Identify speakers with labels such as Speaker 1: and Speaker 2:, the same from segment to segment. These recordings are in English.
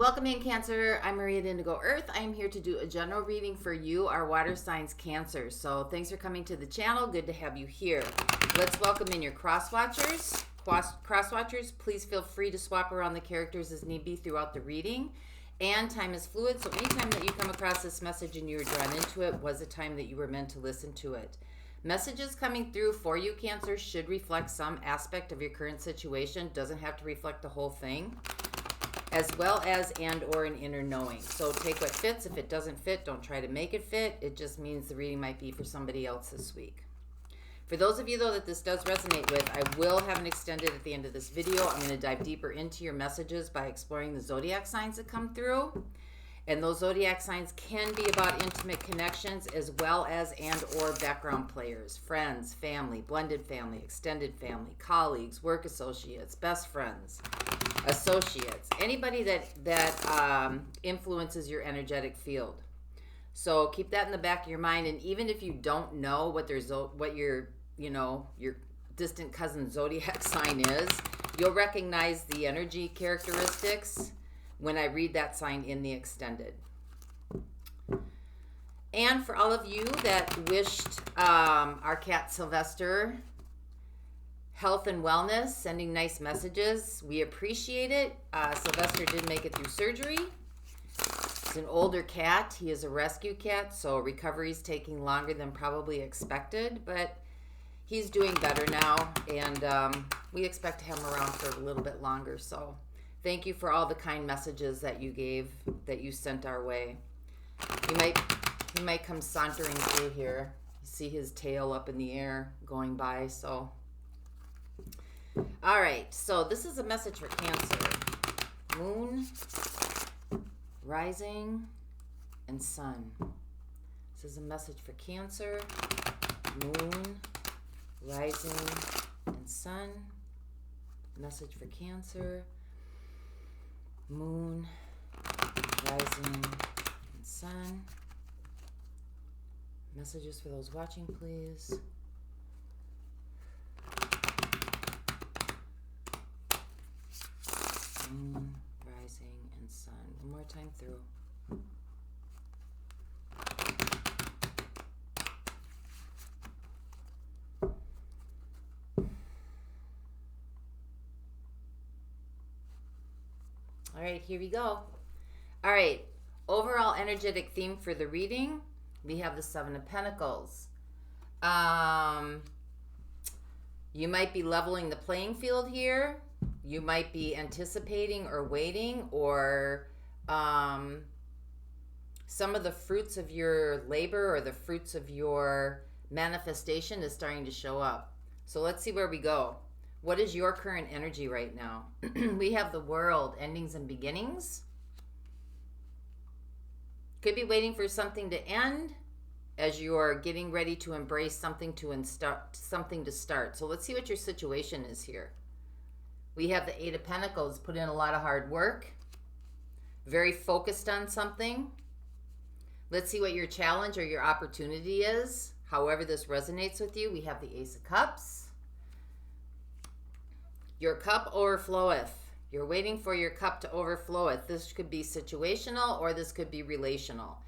Speaker 1: Welcome in, Cancer. I'm Maria at Indigo Earth. I am here to do a general reading for you, our water signs, Cancer. So thanks for coming to the channel. Good to have you here. Let's welcome in your cross-watchers. Cross-watchers, please feel free to swap around the characters as need be throughout the reading. And time is fluid, so anytime that you come across this message and you were drawn into it was a time that you were meant to listen to it. Messages coming through for you, Cancer, should reflect some aspect of your current situation. Doesn't have to reflect the whole thing. As well as and or an inner knowing. So take what fits. If it doesn't fit, don't try to make it fit. It just means the reading might be for somebody else this week. For those of you, though, that this does resonate with, I will have an extended at the end of this video. I'm going to dive deeper into your messages by exploring the zodiac signs that come through. And those zodiac signs can be about intimate connections as well as and or background players, friends, family, blended family, extended family, colleagues, work associates, best friends, associates, anybody that influences your energetic field. So keep that in the back of your mind. And even if you don't know what your distant cousin zodiac sign is, you'll recognize the energy characteristics when I read that sign in the extended. And for all of you that wished our cat Sylvester health and wellness, sending nice messages, we appreciate it. Sylvester did make it through surgery. He's an older cat. He is a rescue cat, so recovery is taking longer than probably expected, but he's doing better now, and we expect to have him around for a little bit longer. So thank you for all the kind messages that you sent our way. He might come sauntering through here. You see his tail up in the air going by, so. All right, so this is a message for Cancer. Moon, rising, and sun. This is a message for Cancer. Moon, rising, and sun. Message for Cancer. Moon, rising, and sun. Messages for those watching, please. Moon, rising, and sun. One more time through. All right, here we go. All right, overall energetic theme for the reading, we have the Seven of Pentacles. You might be leveling the playing field here. You might be anticipating or waiting, or some of the fruits of your labor or the fruits of your manifestation is starting to show up. So let's see where we go. What is your current energy right now? We have the World, endings and beginnings. Could be waiting for something to end as you're getting ready to embrace something to start. So let's see what your situation is here. We have the Eight of Pentacles, put in a lot of hard work, very focused on something. Let's see what your challenge or your opportunity is. However this resonates with you, we have the Ace of Cups. Your cup overfloweth. You're waiting for your cup to overfloweth. This could be situational or this could be relational.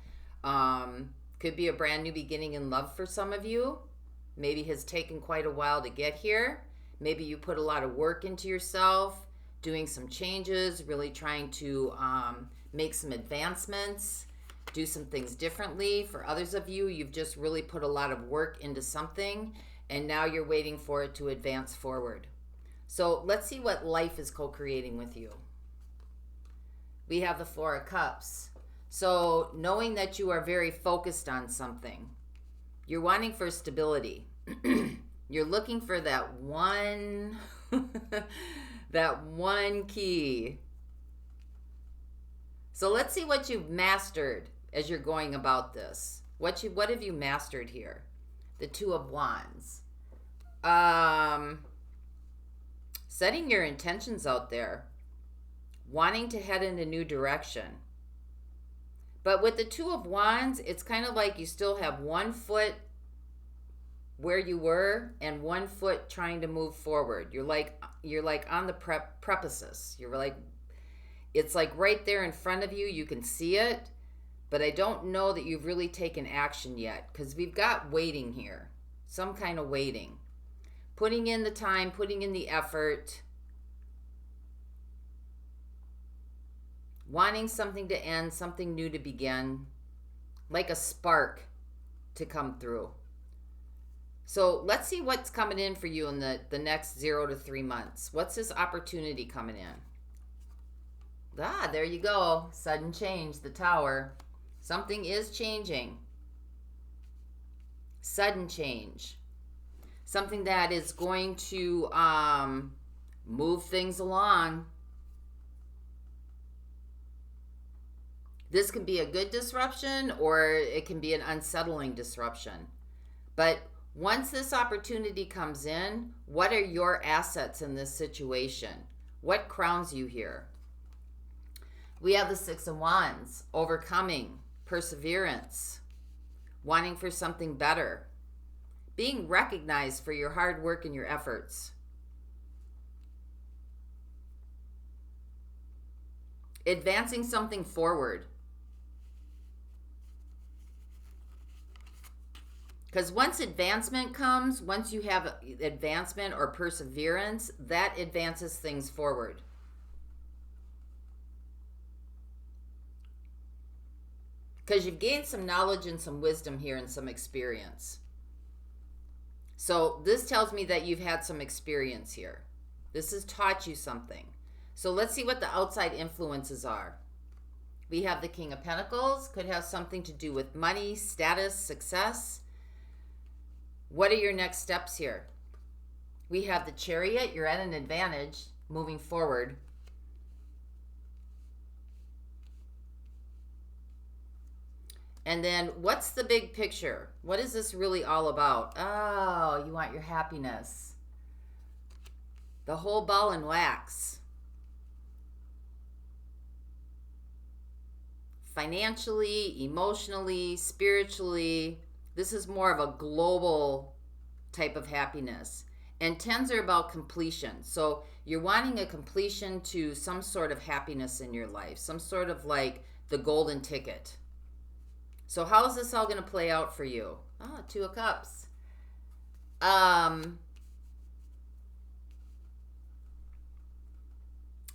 Speaker 1: Could be a brand new beginning in love for some of you. Maybe has taken quite a while to get here. Maybe you put a lot of work into yourself, doing some changes, really trying to make some advancements, do some things differently. For others of you, you've just really put a lot of work into something, and now you're waiting for it to advance forward. So let's see what life is co-creating with you. We have the Four of Cups. So knowing that you are very focused on something, you're wanting for stability. You're looking for that one, that one key. So let's see what you've mastered as you're going about this. What have you mastered here? The Two of Wands. Setting your intentions out there. Wanting to head in a new direction. But with the Two of Wands, it's kind of like you still have one foot where you were and one foot trying to move forward. You're like on the precipice. You're like It's like right there in front of you. You can see it, but I don't know that you've really taken action yet, because we've got waiting here, some kind of waiting. Putting in the time, putting in the effort, wanting something to end, something new to begin, like a spark to come through. So let's see what's coming in for you in the next 0 to 3 months. What's this opportunity coming in? Ah, there you go. Sudden change, the Tower. Something is changing. Sudden change. Something that is going to move things along. This can be a good disruption, or it can be an unsettling disruption. But once this opportunity comes in, what are your assets in this situation? What crowns you here? We have the Six of Wands, overcoming, perseverance, wanting for something better, being recognized for your hard work and your efforts. Advancing something forward. Because once advancement comes, once you have advancement or perseverance, that advances things forward. Because you've gained some knowledge and some wisdom here and some experience. So this tells me that you've had some experience here. This has taught you something. So let's see what the outside influences are. We have the King of Pentacles. Could have something to do with money, status, success. What are your next steps here? We have the Chariot. You're at an advantage moving forward. And then what's the big picture? What is this really all about? Oh, you want your happiness. The whole ball and wax. Financially, emotionally, spiritually. This is more of a global type of happiness. And tens are about completion. So you're wanting a completion to some sort of happiness in your life. Some sort of like the golden ticket. So how is this all going to play out for you? Ah, Two of Cups.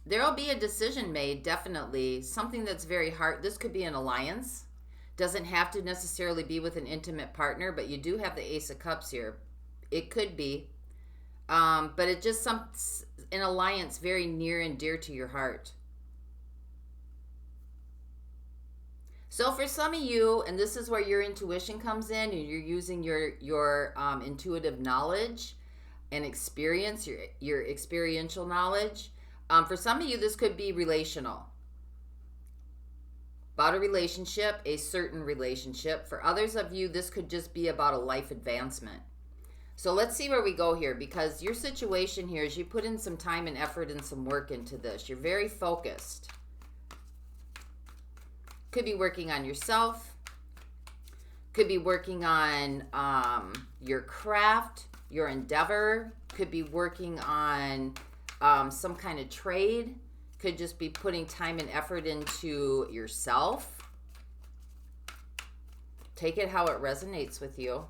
Speaker 1: There'll be a decision made, definitely. Something that's very hard. This could be an alliance. Doesn't have to necessarily be with an intimate partner, but you do have the Ace of Cups here. It could be. But it just an alliance very near and dear to your heart. So for some of you, and this is where your intuition comes in, and you're using your intuitive knowledge and experience, your experiential knowledge. For some of you, this could be relational. About a relationship, a certain relationship. For others of you, this could just be about a life advancement. So let's see where we go here, because your situation here is you put in some time and effort and some work into this. You're very focused. Could be working on yourself. Could be working on your craft, your endeavor. Could be working on some kind of trade. Could just be putting time and effort into yourself. Take it how it resonates with you.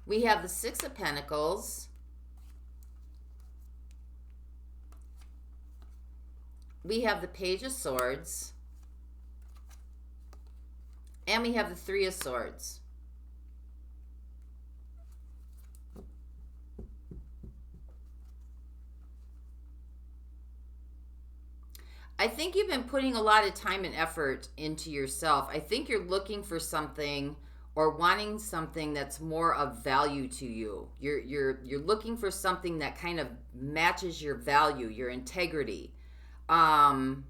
Speaker 1: We have the Six of Pentacles. We have the Page of Swords. And we have the Three of Swords. I think you've been putting a lot of time and effort into yourself. I think you're looking for something or wanting something that's more of value to you. You're looking for something that kind of matches your value, your integrity. When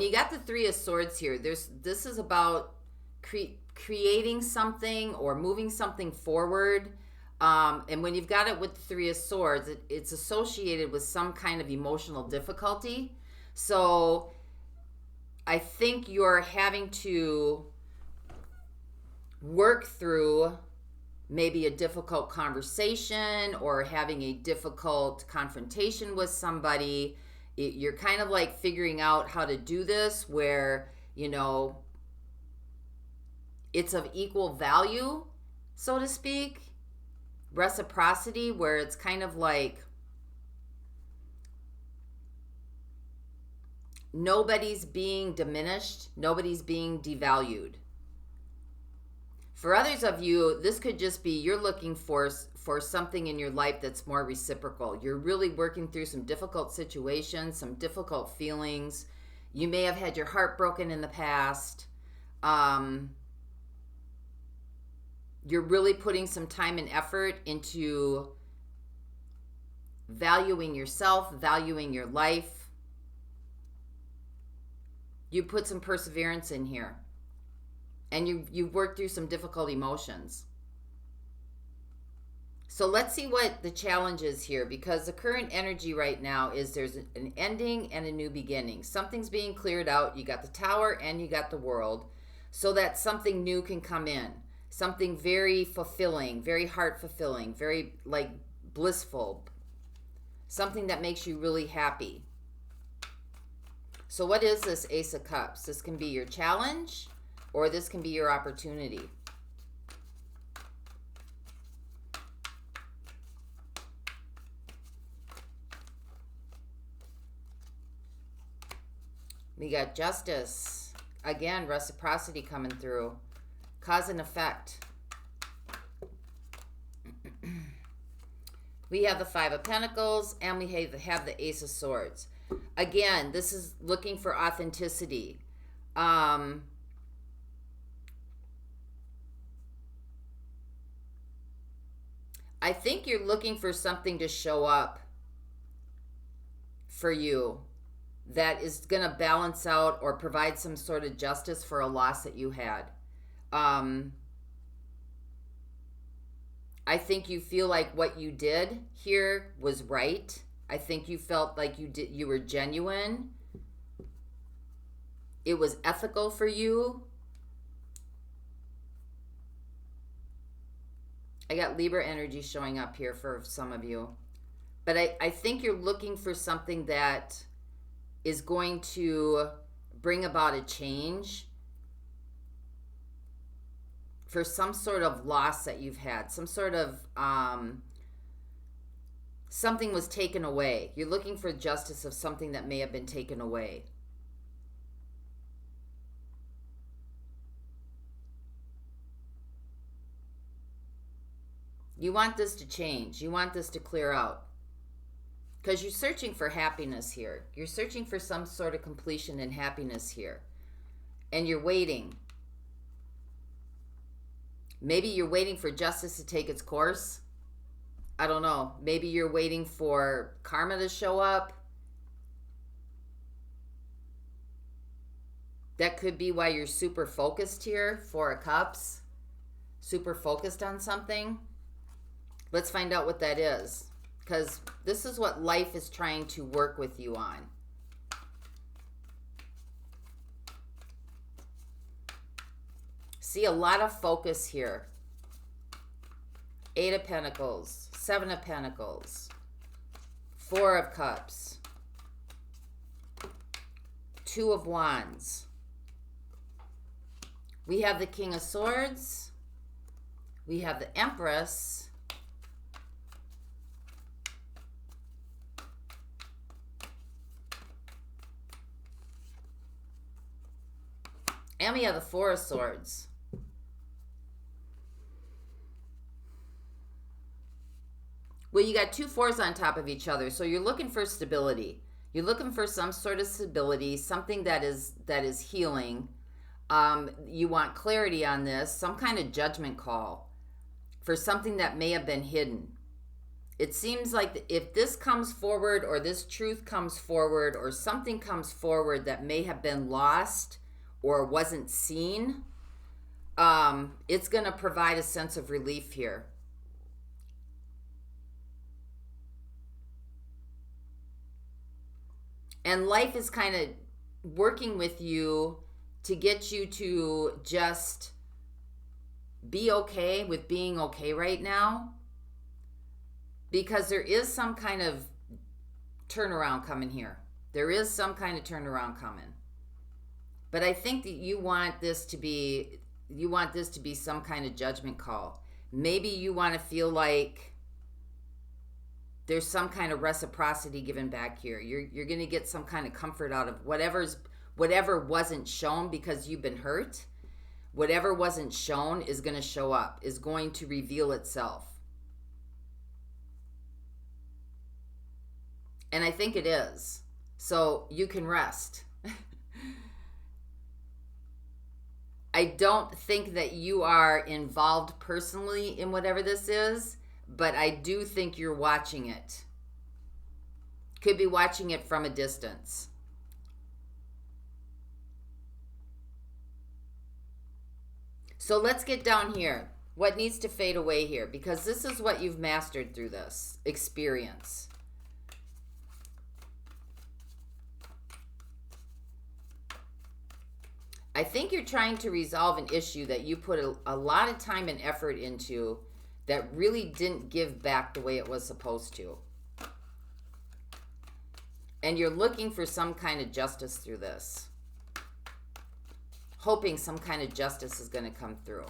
Speaker 1: you got the Three of Swords here, this is about creating something or moving something forward. And when you've got it with the Three of Swords, it's associated with some kind of emotional difficulty. So I think you're having to work through maybe a difficult conversation or having a difficult confrontation with somebody. You're kind of like figuring out how to do this where, you know, it's of equal value, so to speak. Reciprocity, where it's kind of like nobody's being diminished, nobody's being devalued. For others of you, this could just be you're looking for something in your life that's more reciprocal. You're really working through some difficult situations, some difficult feelings. You may have had your heart broken in the past. You're really putting some time and effort into valuing yourself, valuing your life. You put some perseverance in here. And you've worked through some difficult emotions. So let's see what the challenge is here, because the current energy right now is there's an ending and a new beginning. Something's being cleared out. You got the Tower and you got the World, so that something new can come in. Something very fulfilling, very heart fulfilling, very like blissful. Something that makes you really happy. So what is this Ace of Cups? This can be your challenge, or this can be your opportunity. We got Justice. Again, reciprocity coming through. Cause and effect. We have the Five of Pentacles, and we have the Ace of Swords. Again, this is looking for authenticity. I think you're looking for something to show up for you that is going to balance out or provide some sort of justice for a loss that you had. I think you feel like what you did here was right. I think you felt like you were genuine. It was ethical for you. I got Libra energy showing up here for some of you. But I think you're looking for something that is going to bring about a change for some sort of loss that you've had. Some sort of, something was taken away. You're looking for justice of something that may have been taken away. You want this to change. You want this to clear out. Because you're searching for happiness here. You're searching for some sort of completion and happiness here. And you're waiting. Maybe you're waiting for justice to take its course. I don't know. Maybe you're waiting for karma to show up. That could be why you're super focused here. Four of Cups. Super focused on something. Let's find out what that is. Because this is what life is trying to work with you on. See, a lot of focus here. Eight of Pentacles. Seven of Pentacles. Four of Cups. Two of Wands. We have the King of Swords. We have the Empress. And we have the Four of Swords. Well, you got two fours on top of each other, so you're looking for stability. You're looking for some sort of stability, something that is healing. You want clarity on this, some kind of judgment call for something that may have been hidden. It seems like if this comes forward, or this truth comes forward, or something comes forward that may have been lost or wasn't seen, it's going to provide a sense of relief here. And life is kind of working with you to get you to just be okay with being okay right now, because there is some kind of turnaround coming here. There is some kind of turnaround coming. But I think that you want this to be some kind of judgment call. Maybe you want to feel like there's some kind of reciprocity given back here. You're going to get some kind of comfort out of whatever wasn't shown because you've been hurt. Whatever wasn't shown is going to show up, is going to reveal itself. And I think it is. So you can rest. I don't think that you are involved personally in whatever this is, but I do think you're watching it. Could be watching it from a distance. So let's get down here. What needs to fade away here? Because this is what you've mastered through this experience. I think you're trying to resolve an issue that you put a lot of time and effort into that really didn't give back the way it was supposed to. And you're looking for some kind of justice through this. Hoping some kind of justice is going to come through.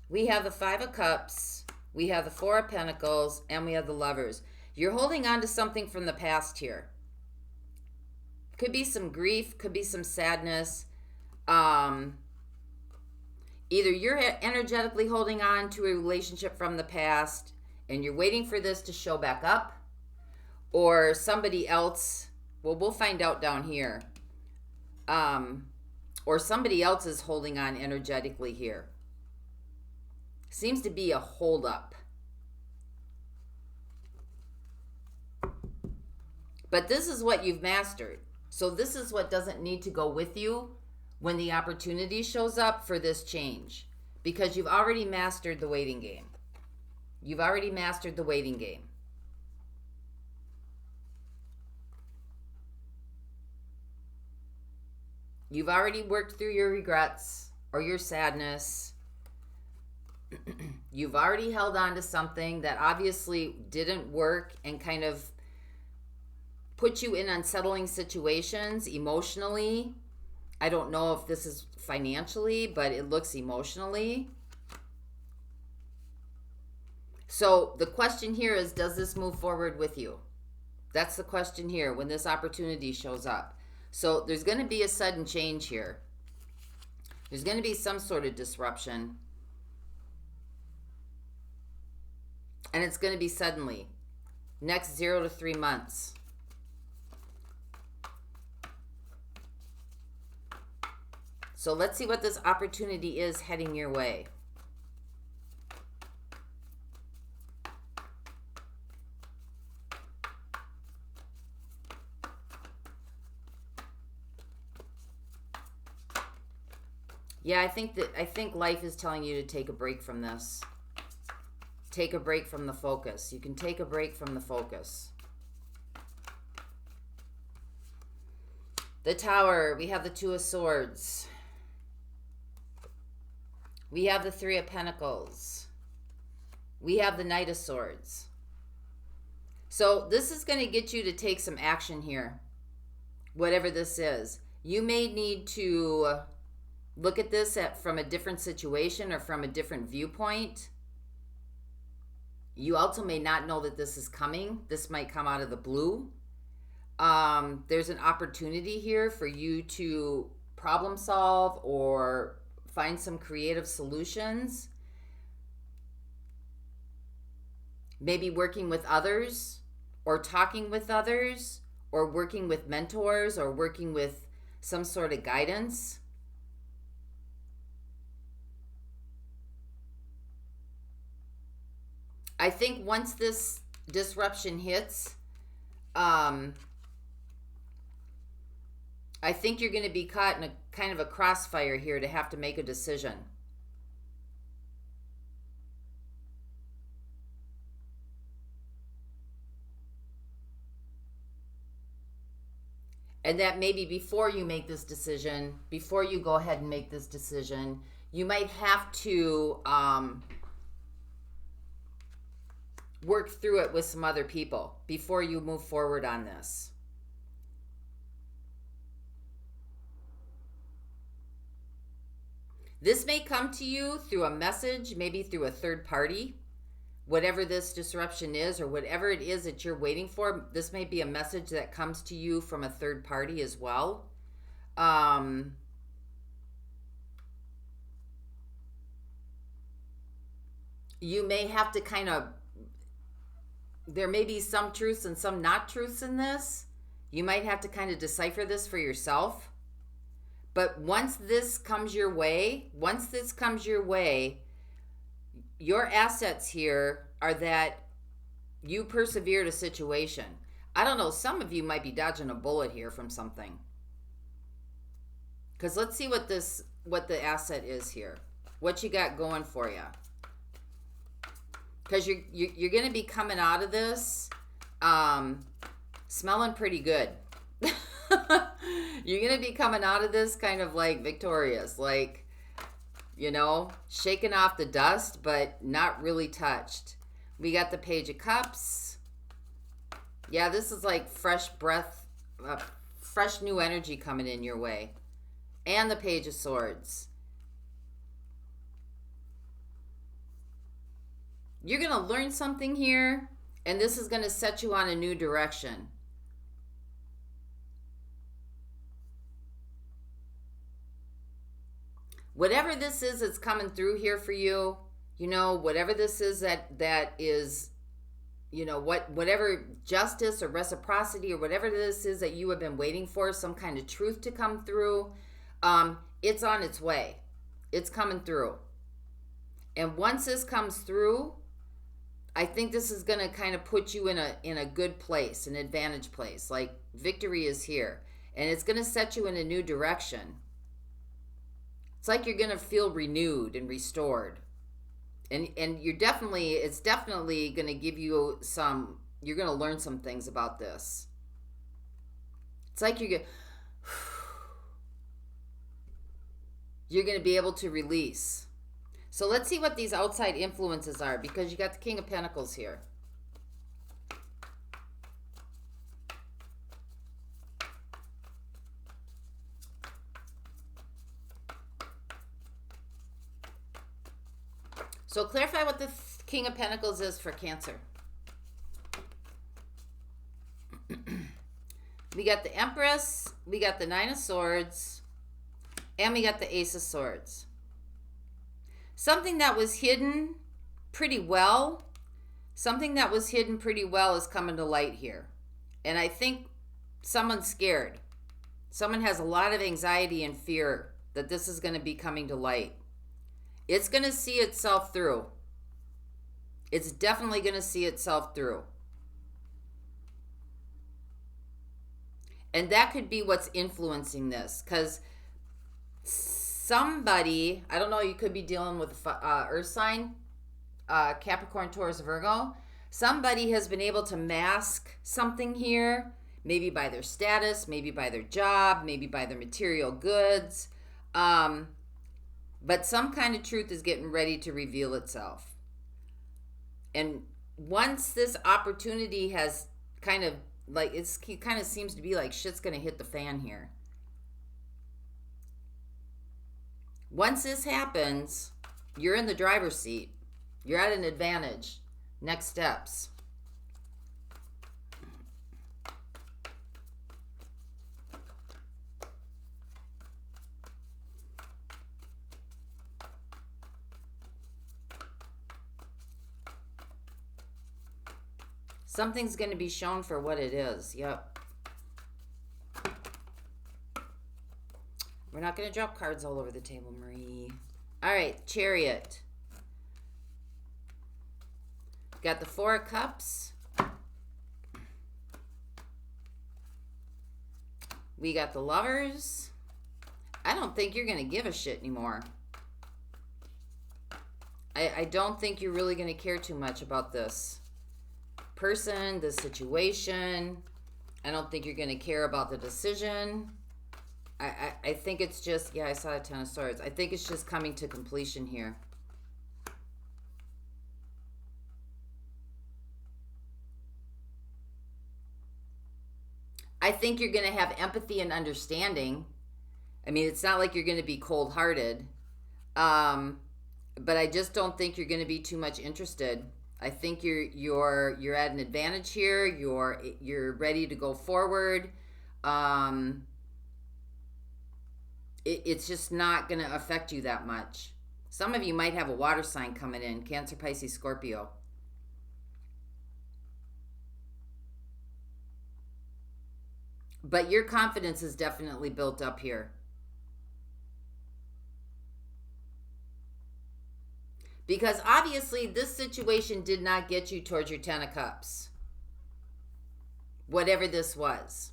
Speaker 1: We have the Five of Cups. We have the Four of Pentacles, and we have the Lovers. You're holding on to something from the past here. Could be some grief, could be some sadness. Either you're energetically holding on to a relationship from the past, and you're waiting for this to show back up, or somebody else, well, we'll find out down here, or somebody else is holding on energetically here. Seems to be a holdup. But this is what you've mastered. So this is what doesn't need to go with you when the opportunity shows up for this change. Because you've already mastered the waiting game. You've already mastered the waiting game. You've already worked through your regrets or your sadness. You've already held on to something that obviously didn't work and kind of put you in unsettling situations emotionally. I don't know if this is financially, but it looks emotionally. So the question here is, does this move forward with you? That's the question here when this opportunity shows up. So there's going to be a sudden change here. There's going to be some sort of disruption. And it's going to be suddenly. Next 0 to 3 months. So let's see what this opportunity is heading your way. Yeah, I think life is telling you to take a break from this. Take a break from the focus. You can take a break from the focus. The Tower, we have the Two of Swords. We have the Three of Pentacles. We have the Knight of Swords. So this is going to get you to take some action here. Whatever this is. You may need to look at this from a different situation or from a different viewpoint. You also may not know that this is coming. This might come out of the blue. There's an opportunity here for you to problem solve or find some creative solutions. Maybe working with others or talking with others or working with mentors or working with some sort of guidance. I think once this disruption hits, I think you're going to be caught in a kind of a crossfire here to have to make a decision. And that maybe before you make this decision, before you go ahead and make this decision, you might have to work through it with some other people before you move forward on this. This may come to you through a message, maybe through a third party. Whatever this disruption is, or whatever it is that you're waiting for, this may be a message that comes to you from a third party as well. You may have to kind of, there may be some truths and some not truths in this. You might have to kind of decipher this for yourself. But once this comes your way, your assets here are that you persevered a situation. I don't know, some of you might be dodging a bullet here from something. Because let's see what the asset is here. What you got going for you. Because you're going to be coming out of this smelling pretty good. You're going to be coming out of this kind of like victorious, like, you know, shaking off the dust, but not really touched. We got the Page of Cups. Yeah, this is like fresh breath, fresh new energy coming in your way. And the Page of Swords. You're going to learn something here, and this is going to set you on a new direction. Whatever this is that's coming through here for you, you know, whatever this is that is, you know, whatever justice or reciprocity or whatever this is that you have been waiting for, some kind of truth to come through, it's on its way. It's coming through. And once this comes through, I think this is going to kind of put you in a good place, an advantage place. Like victory is here. And it's going to set you in a new direction. It's like you're going to feel renewed and restored. And it's definitely going to give you you're going to learn some things about this. It's like you're going to be able to release. So let's see what these outside influences are, because you got the King of Pentacles here. So clarify what the King of Pentacles is for Cancer. We got the Empress, we got the Nine of Swords, and we got the Ace of Swords. Something that was hidden pretty well, is coming to light here. And I think someone's scared. Someone has a lot of anxiety and fear that this is going to be coming to light. It's going to see itself through. It's definitely going to see itself through. And that could be what's influencing this. Because somebody, I don't know, you could be dealing with Earth sign, Capricorn, Taurus, Virgo. Somebody has been able to mask something here. Maybe by their status, maybe by their job, maybe by their material goods. But some kind of truth is getting ready to reveal itself. And once this opportunity has kind of, like, it kind of seems to be like shit's going to hit the fan here. Once this happens, you're in the driver's seat. You're at an advantage. Next steps. Something's going to be shown for what it is. Yep. We're not going to drop cards all over the table, Marie. All right, Chariot. Got the Four of Cups. We got the Lovers. I don't think you're going to give a shit anymore. I don't think you're really going to care too much about this person, this situation. I don't think you're going to care about the decision. I think it's just, yeah, I saw a Ten of Swords. I think it's just coming to completion here. I think you're going to have empathy and understanding. I mean, it's not like you're going to be cold-hearted. But I just don't think you're going to be too much interested. I think you're at an advantage here. You're ready to go forward. It's just not going to affect you that much. Some of you might have a water sign coming in. Cancer, Pisces, Scorpio. But your confidence is definitely built up here. Because obviously this situation did not get you towards your Ten of Cups. Whatever this was.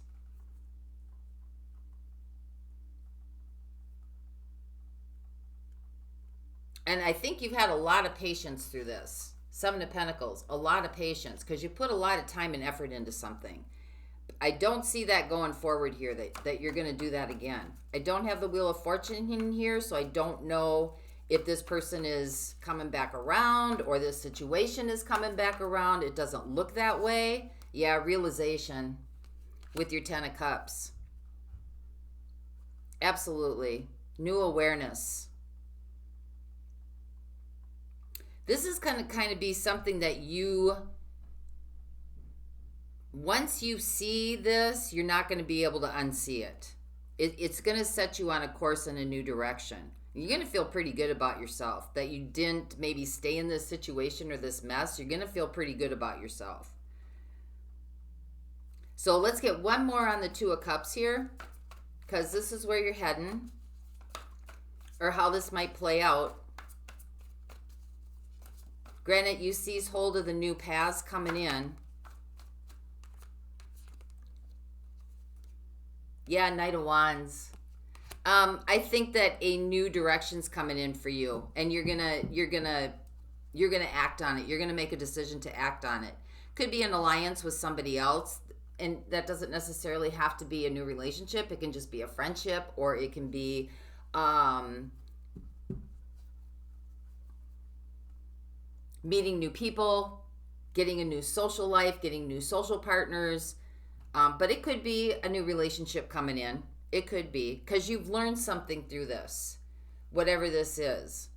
Speaker 1: And I think you've had a lot of patience through this. Seven of Pentacles, a lot of patience. Because you put a lot of time and effort into something. I don't see that going forward here, that you're going to do that again. I don't have the Wheel of Fortune in here, so I don't know if this person is coming back around or this situation is coming back around. It doesn't look that way. Yeah, realization with your Ten of Cups. Absolutely. New awareness. This is going to kind of be something that you, once you see this, you're not going to be able to unsee it. It's going to set you on a course in a new direction. You're going to feel pretty good about yourself that you didn't maybe stay in this situation or this mess. You're going to feel pretty good about yourself. So let's get one more on the Two of Cups here, because this is where you're heading, or how this might play out. Granted, you seize hold of the new paths coming in. Yeah, Knight of Wands. I think that a new direction's coming in for you, and you're gonna act on it. You're gonna make a decision to act on it. Could be an alliance with somebody else, and that doesn't necessarily have to be a new relationship. It can just be a friendship, or it can be meeting new people, getting a new social life, getting new social partners. But it could be a new relationship coming in. It could be, because you've learned something through this, whatever this is.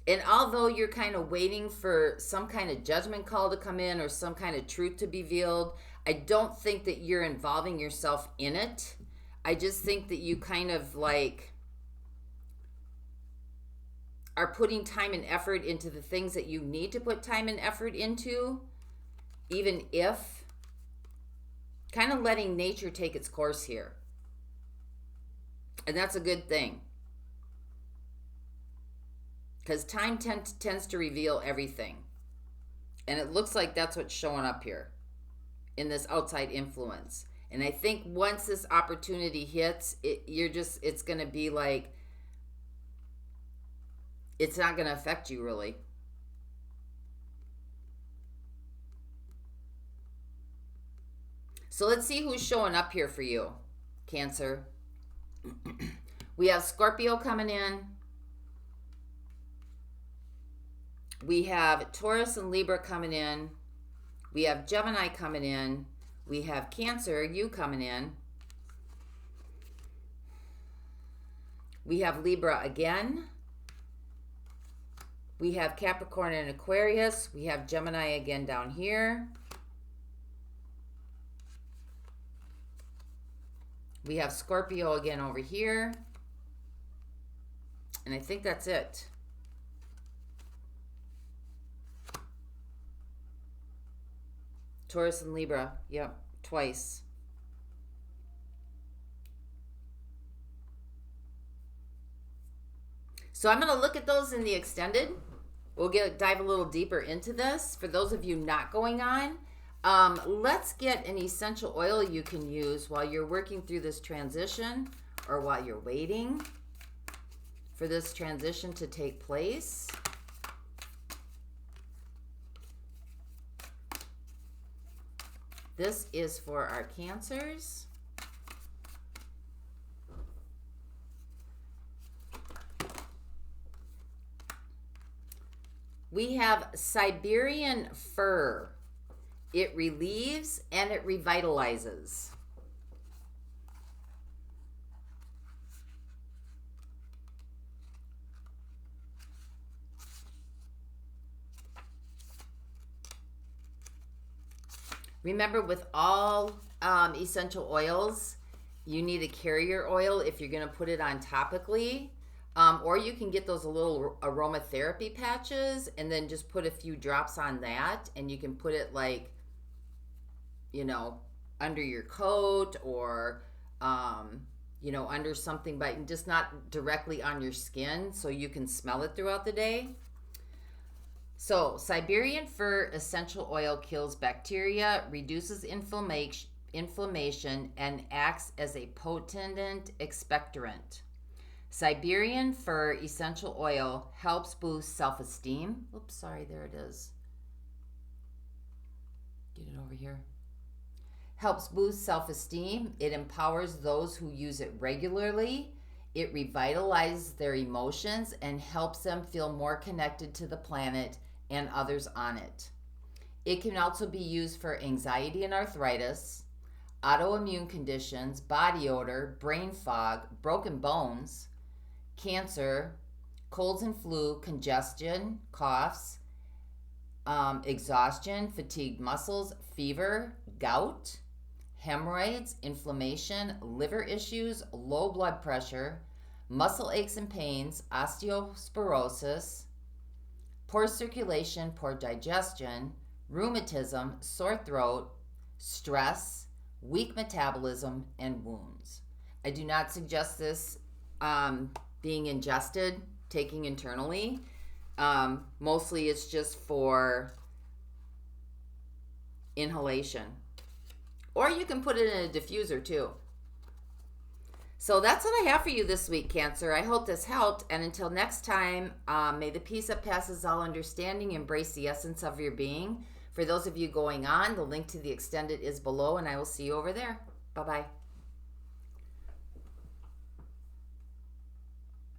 Speaker 1: And although you're kind of waiting for some kind of judgment call to come in or some kind of truth to be revealed, I don't think that you're involving yourself in it. I just think that you kind of like are putting time and effort into the things that you need to put time and effort into, even if, kind of letting nature take its course here. And that's a good thing. Because time tends to reveal everything. And it looks like that's what's showing up here in this outside influence. And I think once this opportunity hits, it's going to be like, it's not going to affect you really. So let's see who's showing up here for you, Cancer. We have Scorpio coming in. We have Taurus and Libra coming in. We have Gemini coming in. We have Cancer, you coming in. We have Libra again. We have Capricorn and Aquarius. We have Gemini again down here. We have Scorpio again over here. And I think that's it. Taurus and Libra. Yep, twice. So I'm going to look at those in the extended. We'll dive a little deeper into this. For those of you not going on, let's get an essential oil you can use while you're working through this transition or while you're waiting for this transition to take place. This is for our Cancers. We have Siberian fir. It relieves and it revitalizes. Remember, with all essential oils, you need a carrier oil if you're going to put it on topically. Or you can get those little aromatherapy patches and then just put a few drops on that. And you can put it like, you know, under your coat or, you know, under something, but just not directly on your skin so you can smell it throughout the day. So, Siberian fir essential oil kills bacteria, reduces inflammation, and acts as a potent expectorant. Siberian fir essential oil helps boost self-esteem. Oops, sorry, there it is. Get it over here. Helps boost self-esteem. It empowers those who use it regularly. It revitalizes their emotions and helps them feel more connected to the planet and others on it. It can also be used for anxiety and arthritis, autoimmune conditions, body odor, brain fog, broken bones, cancer, colds and flu, congestion, coughs, exhaustion, fatigued muscles, fever, gout, hemorrhoids, inflammation, liver issues, low blood pressure, muscle aches and pains, osteoporosis, poor circulation, poor digestion, rheumatism, sore throat, stress, weak metabolism, and wounds. I do not suggest this being ingested, taking internally. Mostly it's just for inhalation. Or you can put it in a diffuser too. So that's what I have for you this week, Cancer. I hope this helped. And until next time, may the peace that passes all understanding embrace the essence of your being. For those of you going on, the link to the extended is below, and I will see you over there. Bye-bye.